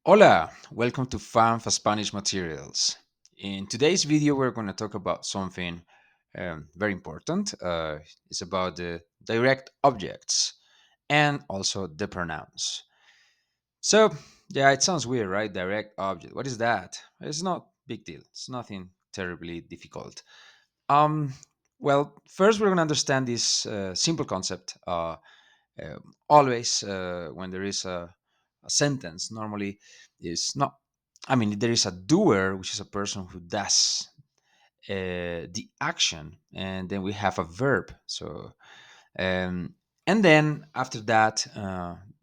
Hola, welcome to Fan for Spanish Materials. In today's video, we're going to talk about something very important. It's about the direct objects and also the pronouns. So, yeah, it sounds weird, right? Direct object. What is that? It's not big deal. It's nothing terribly difficult. Um, well, first we're going to understand this simple concept. Always, when there is a sentence, normally is not. I mean, there is a doer, which is a person who does the action, and then we have a verb. So, and then after that,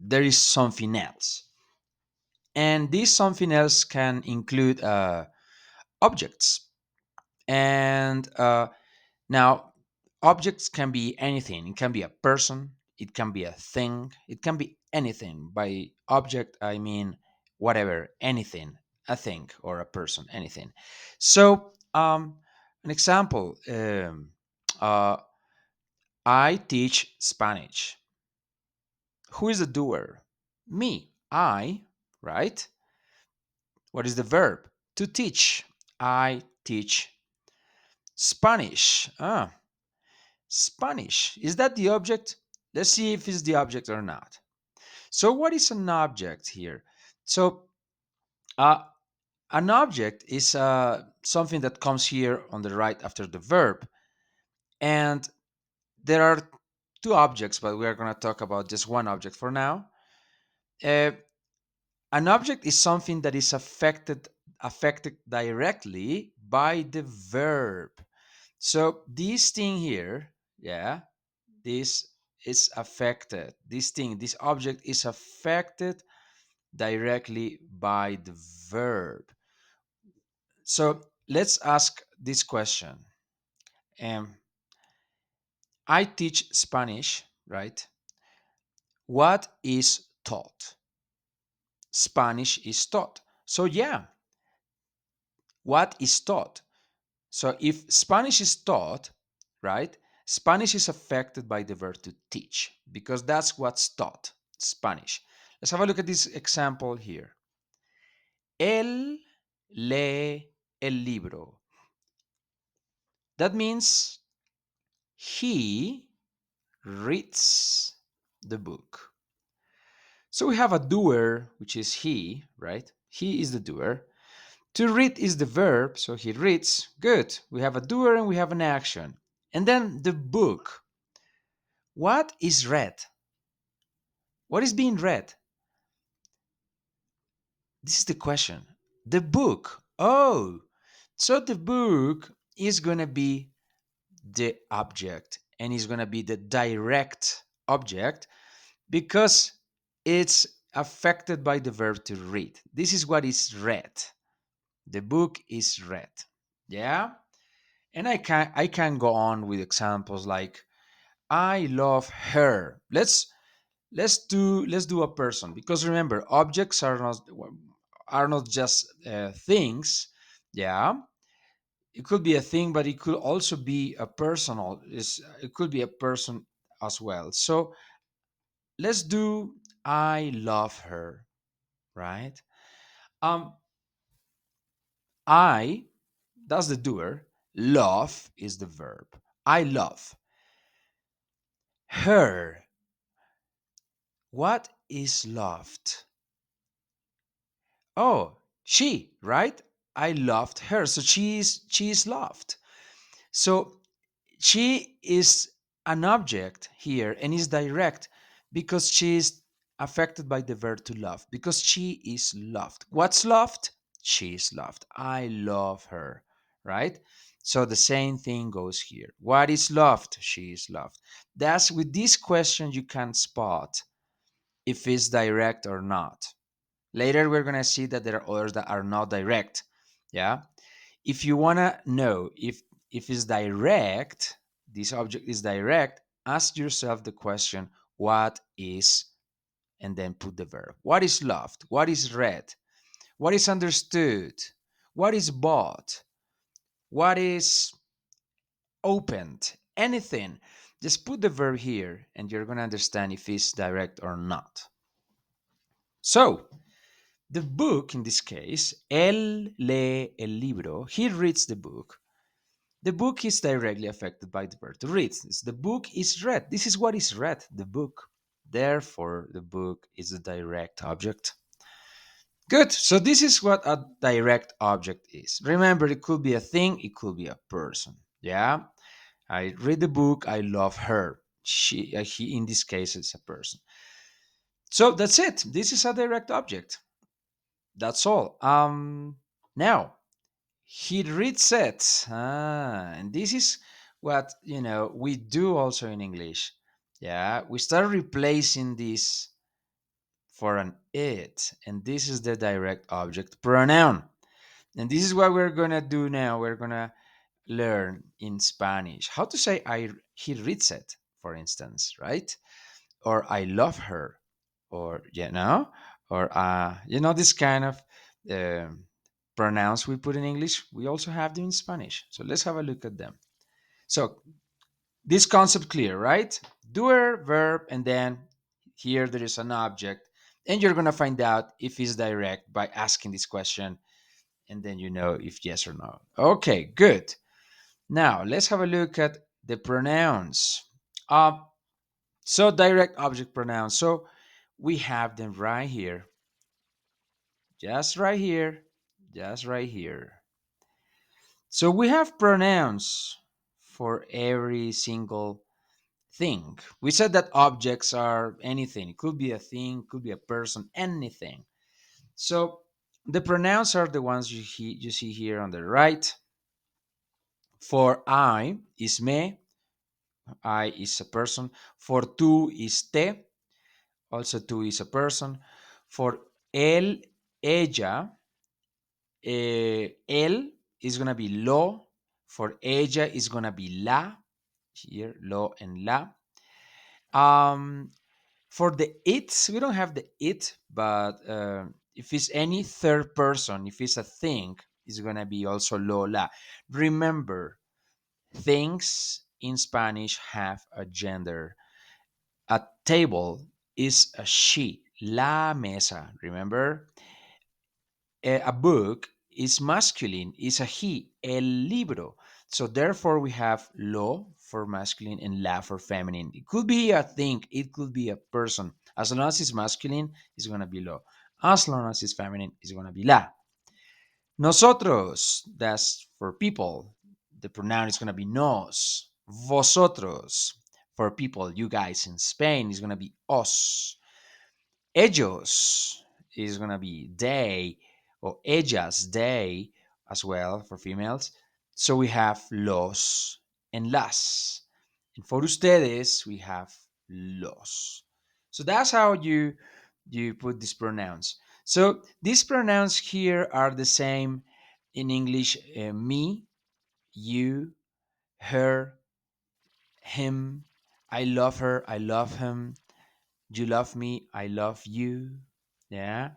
there is something else, and this something else can include objects. And now, objects can be anything. It can be a person, it can be a thing, it can be anything. By object, I mean whatever, anything, a thing or a person, anything. So, an example uh, I teach Spanish. Who is the doer? Me, I, right? What is the verb? To teach. I teach Spanish. Spanish. Is that the object? Let's see if it's the object or not. So, what is an object here? So, uh, an object is something that comes here on the right after the verb. And there are two objects, but we are going to talk about just one object for now. Uh, an object is something that is affected directly by the verb. So, this thing here, yeah, this is affected. This thing, this object is affected directly by the verb. So let's ask this question. Um, I teach Spanish, right? What is taught? Spanish is taught. So, yeah, what is taught? So, if Spanish is taught, right, Spanish is affected by the verb to teach because that's what's taught, Spanish. Let's have a look at this example here. Él lee el libro. That means he reads the book. So we have a doer, which is he, right? He is the doer. To read is the verb, so he reads. Good. We have a doer and we have an action. And then the book. What is read? What is being read? This is the question. The book. Oh, so the book is going to be the object and is going to be the direct object because it's affected by the verb to read. This is what is read. The book is read. Yeah? And I can go on with examples like I love her. Let's do a person because remember objects are not just things. Yeah, it could be a thing, but it could also be a personal. It could be a person as well. So let's do I love her, right? Um, I, that's the doer. Love is the verb. I love her. What is loved? Oh, she, right? I loved her. So she is loved. So she is an object here and is direct because she is affected by the verb to love because she is loved. What's loved? She is loved. I love her, right? So the same thing goes here. What is loved? She is loved. That's with this question you can spot if it's direct or not. Later we're going to see that there are others that are not direct. Yeah, if you want to know if it's direct, this object is direct, ask yourself the question what is, and then put the verb. What is loved? What is read? What is understood? What is bought? What is opened? Anything. Just put the verb here and you're going to understand if it's direct or not. So The book, in this case, él lee el libro. He reads the book. The book is directly affected by the verb to read. The book is read. This is what is read, the book. Therefore, the book is a direct object. Good. So this is what a direct object is. Remember, it could be a thing, it could be a person. Yeah. I read the book. I love her. He, in this case, is a person. So that's it. This is a direct object. That's all. Now he reads it. And this is what we do also in English. Yeah, we start replacing this for an it, and this is the direct object pronoun. And this is what we're gonna do now. We're gonna learn in Spanish how to say I he reads it, for instance, right? Or I love her, or or this kind of um pronouns we put in English. We also have them in Spanish. So let's have a look at them. So this concept clear, right? Doer, verb, and then here there is an object, and you're gonna find out if it's direct by asking this question, and then you know if yes or no. Okay, good. Now let's have a look at the pronouns. Uh, so direct object pronouns. So we have them right here, just right here, just right here. So we have pronouns for every single thing. We said that objects are anything. It could be a thing, could be a person, anything. So the pronouns are the ones you see here on the right. For I is me, I is a person. For tú is te, also tú is a person. For él, ella, él is going to be lo. For ella is going to be la. Here, lo and la. Um, for the it's, we don't have the it, but if it's any third person, if it's a thing, it's going to be also lo, la. Remember, things in Spanish have a gender. A table is a she, la mesa, remember? A book is masculine, is a he, el libro. So therefore we have lo for masculine and la for feminine. It could be a thing, it could be a person. As long as it's masculine, it's going to be lo. As long as it's feminine, it's going to be la. Nosotros, that's for people. The pronoun is going to be nos. Vosotros, for people, you guys in Spain, is going to be os. Ellos is going to be they, or ellas, they, as well for females. So we have los and las. And for ustedes, we have los. So that's how you put these pronouns. So these pronouns here are the same in English: me, you, her, him. I love her, I love him. You love me, I love you. Yeah.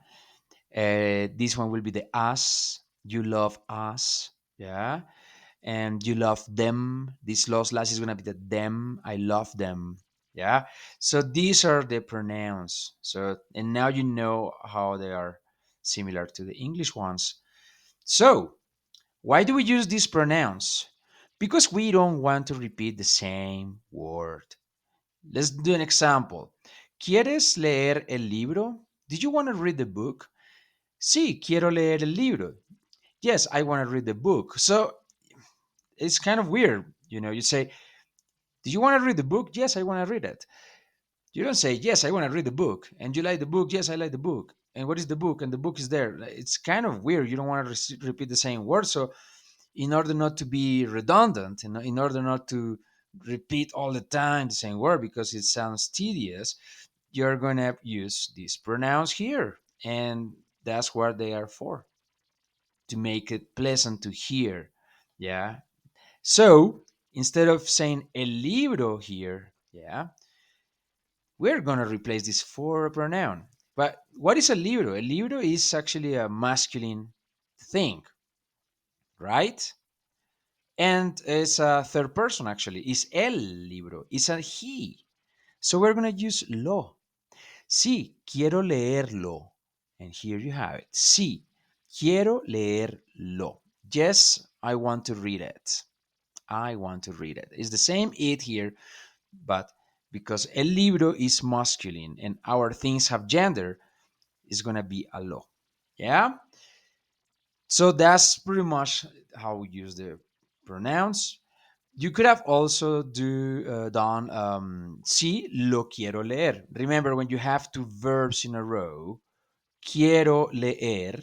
This one will be the us. You love us. Yeah. And you love them. This los last is gonna be the them. I love them. Yeah. So these are the pronouns. So and now you know how they are similar to the English ones. So why do we use these pronouns? Because we don't want to repeat the same word. Let's do an example. ¿Quieres leer el libro? Did you want to read the book? Sí, quiero leer el libro. Yes, I want to read the book. So it's kind of weird. You say, do you want to read the book? Yes, I want to read it. You don't say, yes, I want to read the book. And you like the book? Yes, I like the book. And what is the book? And the book is there. It's kind of weird. You don't want to repeat the same word. So, in order not to be redundant, in order not to repeat all the time the same word because it sounds tedious, you're going to use these pronouns here. And that's what they are for, to make it pleasant to hear. Yeah. So instead of saying el libro here, yeah, we're going to replace this for a pronoun. But what is a libro? A libro is actually a masculine thing, right? And it's a third person actually. It's el libro. It's a he. So we're going to use lo. Sí, quiero leerlo. And here you have it. Sí, quiero leerlo. Yes, I want to read it. I want to read it. It's the same it here, but because el libro is masculine and our things have gender, it's gonna be a lo. Yeah. So that's pretty much how we use the pronouns. You could have also done sí lo quiero leer. Remember when you have two verbs in a row, quiero leer,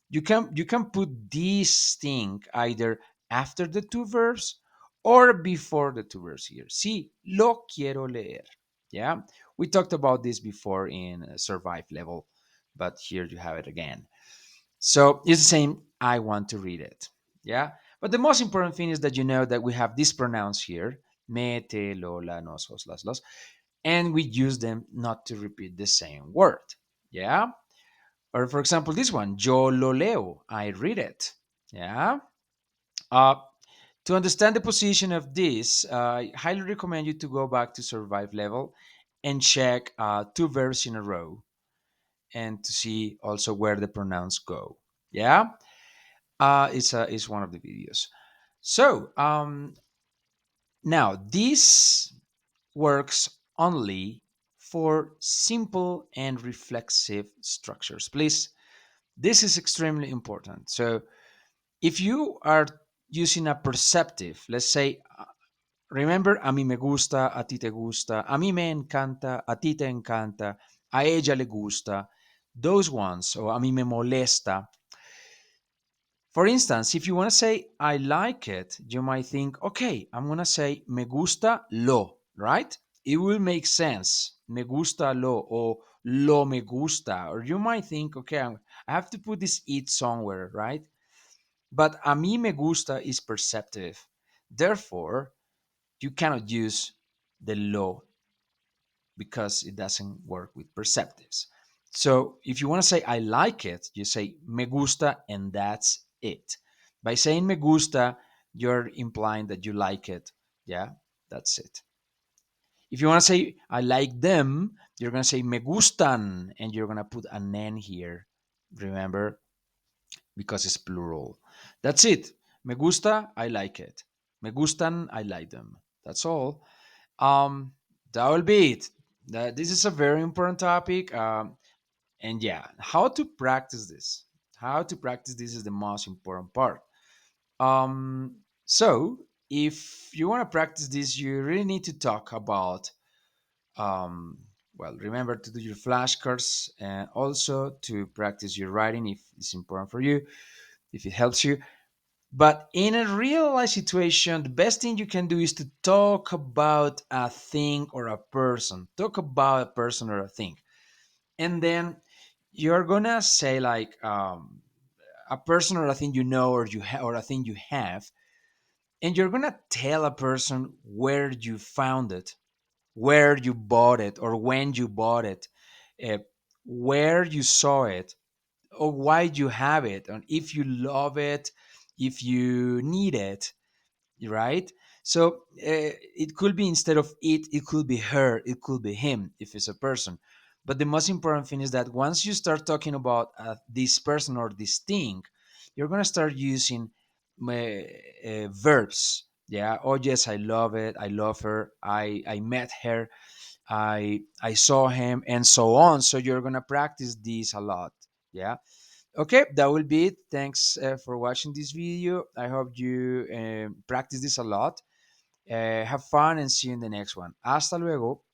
you can put this thing either after the two verbs or before the two verbs here. Sí, lo quiero leer. Yeah, we talked about this before in survive level, but here you have it again. So it's the same. I want to read it. Yeah, but the most important thing is that you know that we have these pronouns here: me, te, lo, la, nos, os, las, los, and we use them not to repeat the same word. Yeah. Or for example, this one, yo lo leo, I read it. Yeah. Uh, to understand the position of this, I highly recommend you to go back to survive level and check two verbs in a row and to see also where the pronouns go. Yeah. It's one of the videos. So now this works only for simple and reflexive structures. Please, this is extremely important. So if you are using a perceptive, let's say, remember, a mí me gusta, a ti te gusta, a mí me encanta, a ti te encanta, a ella le gusta, those ones, or a mí me molesta. For instance, if you want to say I like it, you might think, okay, I'm going to say me gusta lo, right? It will make sense. Me gusta lo or lo me gusta. Or you might think, okay, I have to put this it somewhere, right? But a mí me gusta is perceptive. Therefore, you cannot use the lo because it doesn't work with perceptives. So if you want to say I like it, you say me gusta and that's it. By saying me gusta, you're implying that you like it. Yeah, that's it. If you want to say I like them, you're going to say me gustan and you're going to put an N here. Remember, because it's plural. That's it. Me gusta, I like it. Me gustan, I like them. That's all. Um, that will be it. This is a very important topic. And yeah, how to practice this? How to practice this is the most important part. So if you want to practice this, you really need to talk about um, well, remember to do your flashcards and also to practice your writing if it's important for you, if it helps you. But in a real life situation, the best thing you can do is to talk about a thing or a person. Talk about a person or a thing. And then you're gonna say like a person or a thing you know or or a thing you have, and you're gonna tell a person where you found it, where you bought it, or when you bought it, uh, where you saw it, or why you have it, and if you love it, if you need it, right? So it could be instead of it could be her, it could be him if it's a person. But the most important thing is that once you start talking about this person or this thing, you're going to start using verbs. Yeah. Oh yes, I love it, I love her, I met her, I saw him, and so on. So you're going to practice this a lot. Yeah. Okay, that will be it. Thanks for watching this video. I hope you practice this a lot. Have fun and see you in the next one. Hasta luego.